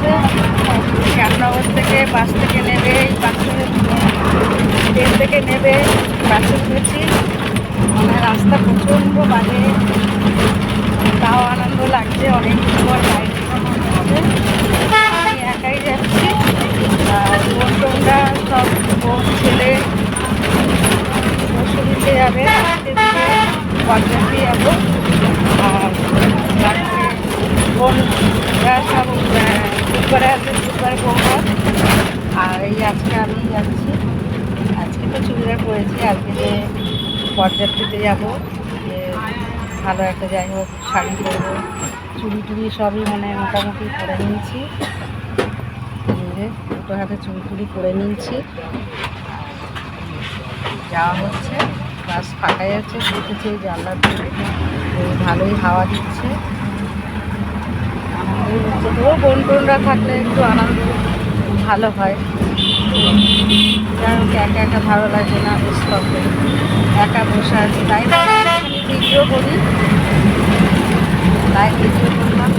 হচ্ছে শ্যামনগর থেকে বাস থেকে নেবে, বাসে ট্রেন থেকে নেবে, বাসে উঠেছি। মানে রাস্তা প্রচণ্ড বাজে, তাও আনন্দ লাগছে। অনেক পর বাইরে আমি একাই যাচ্ছি, আর বোন টোনরা সব বোন ছেলে পরশুদিনকে যাবে, আজকে থেকে পঞ্চাশে যাবো। আর রাত্রে বোনরা সব বুধবারে আছে, বুধবারে বৌমা। আর এই আজকে আমি যাচ্ছি, আজকে তো চুড়িদার পরেছি, আজকে যে পর্যাপ্তিতে যাবো, যে ভালো একটা যাই হোক শাড়ি পরবো, চুড়ি টুড়ি সবই মানে মোটামুটি পরে নিয়েছি, দুটো হাতে চুড়ি টুড়ি পরে নিয়েছি। যাওয়া হচ্ছে, বাস ফাঁকা যাচ্ছে, উঠেছে জানলার দিকে, ভালোই হাওয়া দিচ্ছে, আনন্দই হচ্ছে। তবুও বোন টোনরা থাকলে একটু আনন্দ ভালো হয়। যাই হোক একা একা ভালো লাগে না, বেশ তবে একা বসে আছি, তাই ভিডিও করি, তাই ভিডিও করলাম।